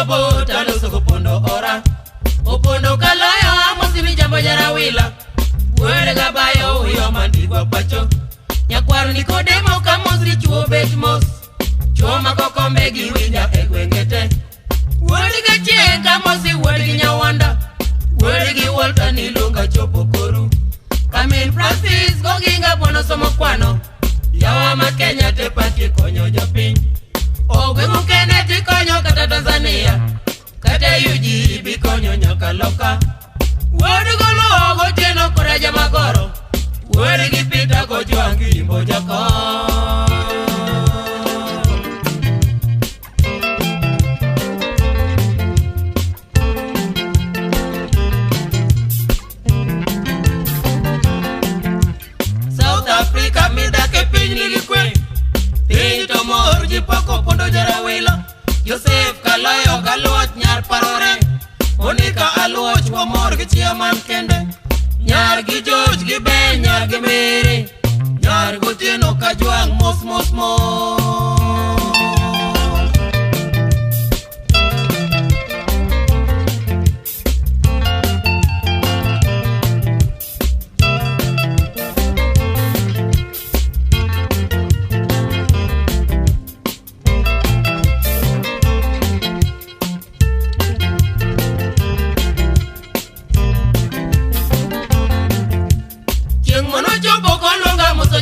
bobo taloso kopondo ora opondo kaloyo amosini jambo jarawila were gabayo yo mandigwa pacho nyakwar Nikodemo kamosri chuo bet mos choma kokombe gi winja e gwengete were gache kamosi were gi nyawanda were gi Walter nilunga chopo koru Kamil Francis goginga bono somo kwano yawa ma Kenya te pati konyo jopiny ogwengu kene ti konyo kata Tanzania kata yuji bi konyo nyaka loka were golo ogo teno kora jamagoro were gi pita go jwangi imbo jako South Africa midake piny nigi kwe piny to mor ji poko pondo jarawila Joseph Kalayo galuoch nyar parore Monica aluoch wa mor gi chiaman kende nyar gi George gi Ben nyar gi Mary nyar gotieno ka jwang mos mos mos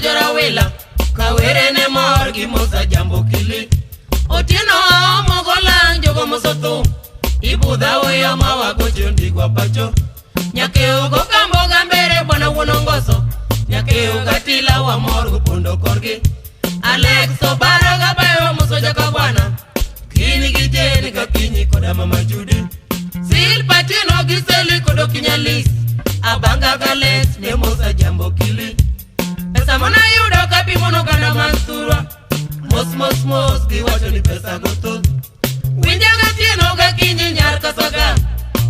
jarawila kawere ne mor gi mosa jambo kili otieno mogolang jogo mosotu ibudha oya mawago jondigwa pacho nyakeo go kambo gambere bwana wonongoso nyakeo gatila wa mor gupondo korgi Alex Obaro gabayo moso jaka bwana kini gijeni kapinyi koda mama Judy Sil Patino giseli kodo kinyalis abanga gales ne mosa jambo kili Pesa mona yudo kapi mono gana mansura Mos mos giwacho ni pesa goto Winja gatieno gakinyi nyar kasaga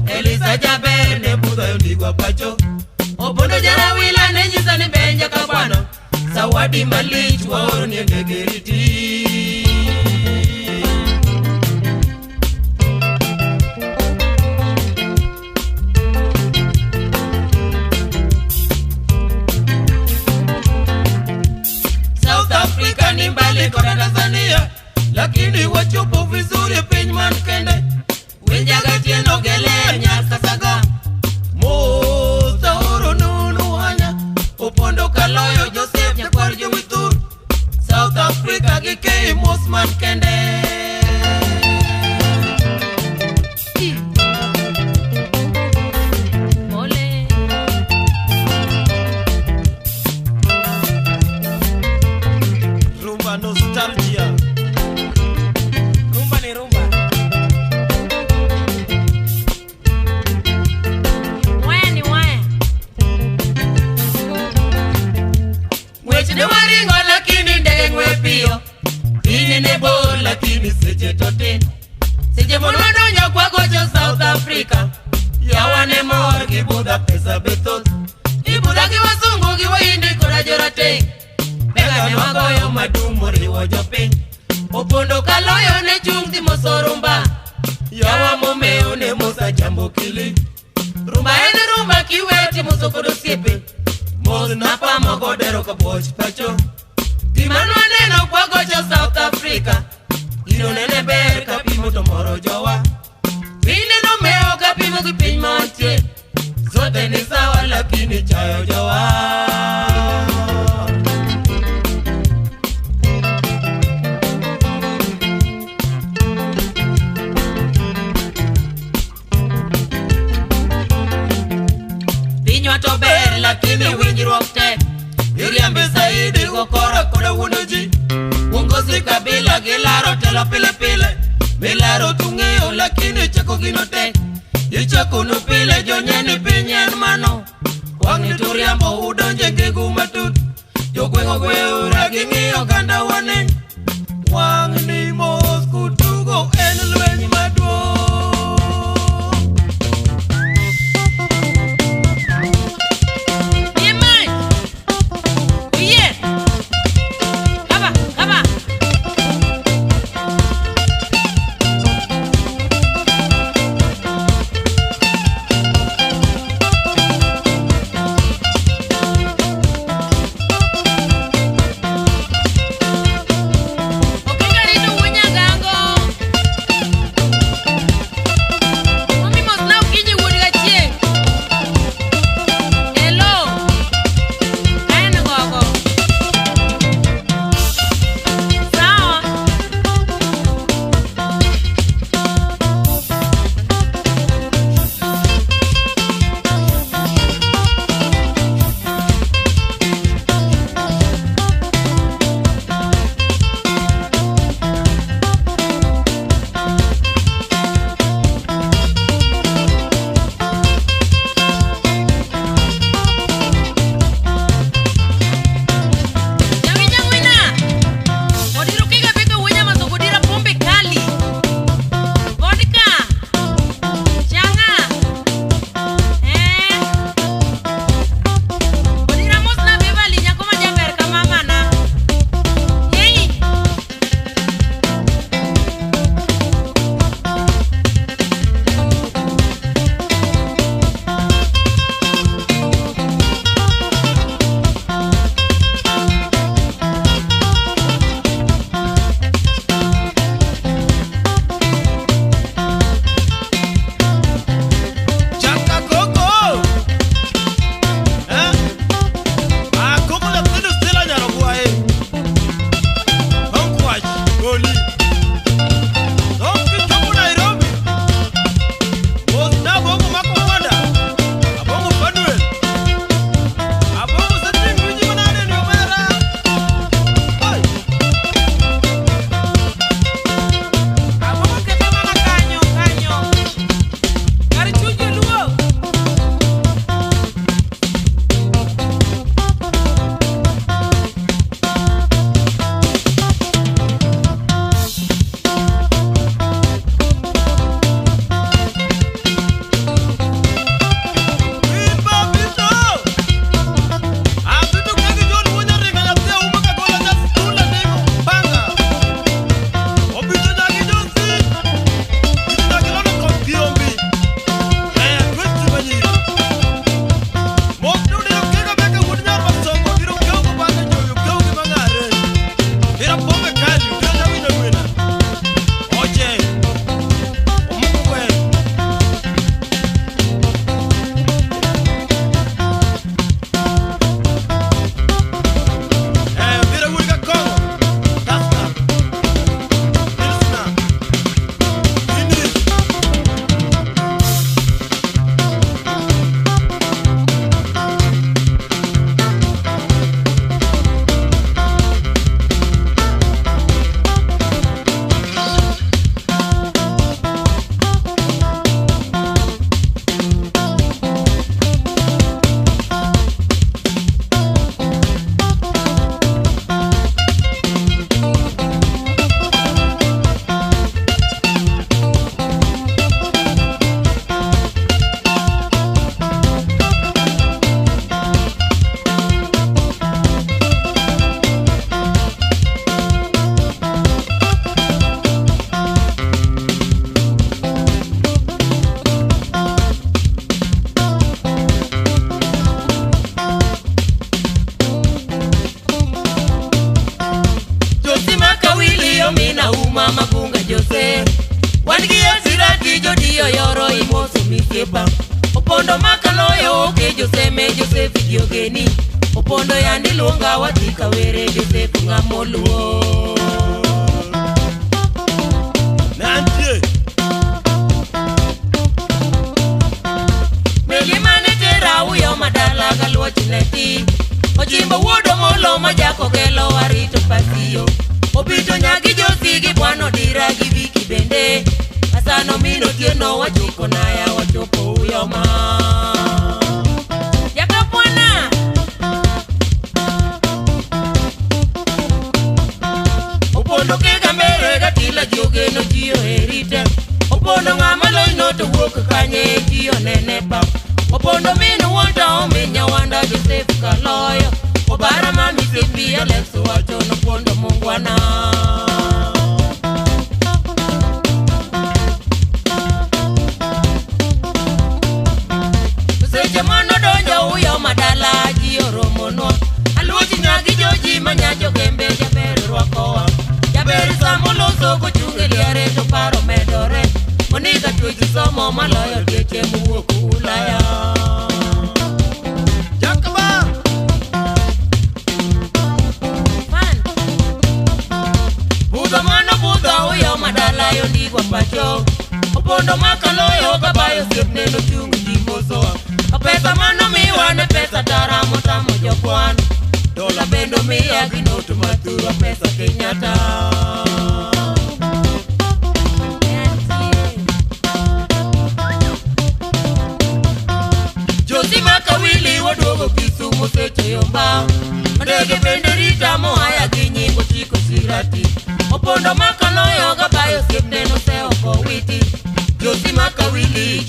Elisa Jaber ne budo yundigwa pacho Opondo jarawila ne nyisa ni benja kabwana Sawadi malich waoro ni engegeriti ni mbali kona Tanzania lakini wachopo vizuri piny man kende winja gatieno gele nyar kasaga mosa oro nunu hanya opondo kaloyo Joseph nyakwar jowithur South Africa gi kei mos man kende nostalgia rumba ni rumba weni mwech ne waringo lakini ndege ngwe piyo pinyi ne bor lakini seche totin seche mon madonjo kwa gocho South Africa yawa ne mor gi budha pesa bethos ibudha gi wasungu gi waindi koda jorateng ne wagoyo madumo riwo jopiny opondo kaloyo ne chung' moso rumba yawa momeo ne mosa jambo kili rumba en rumba kiweti moso kod osiepe mos napamo godero kabuoch pacho gimano aneno kwa gocho South Africa ino nene ber kapimo to moro jowa pine nomeo kapimo gi piny mantie zote ni sawa lakini chayo jowa to ber lakini winjruok tek iriambe saidi gokora koda wuondo ji uongozi kabila gilaro telo pile pile milaro tung'eyo lakini chako gino tek ichako no pile jonyeni piny en mano wang'ni to riambo udonje ngegu matut jogweng'o gweura gi ng'iyo ganda wane wang'ni mos kutugo en lweny maduong' dio yoro imoso misiepa opondo makaloyo ke Joseph Giogeni opondo yandi luonga watika were Joseph ngamoluo Nantie Melimane tera uyo madala galuochineti Ochimbo wuodo molo majako kelo warito pasio Obito nyagi josigi bwano dira gi viki bende Asano mino tieno wachiko naya wachopo uyo ma Yaka bwana Opondo kega mere gatila Giogeno jiyo herite Opondo ngama loino to wuok kanye jiyo nene pa Opondo minu wanta omenya wanda Joseph kaloyo Obara mami sepi Alex wacho no pondo mungwana Seche mono donjo uyo madala jiyo romonwa Aluochi nyagi joji manyajo gembe jaber rwakowa Jaber samoloso kuchunge liare to paro medore Monika tuji somo maloyo dieche muwoku ulaya Jakaba Budo mano budo uyo madala yo ndigwa pacho Opondo makaloyo kabayo siepne no chungu jimosoa Pesa mano miwane pesa taramo tamo jokwan Dola bendo miya ginoto matura pesa Kenyatta Josi makawili wadogo Kisumu seche yomba Ndege bende rita mohaya ginyingo chiko sirati Opondo makaloyo gabayo siepne no seo kowiti Josi makawili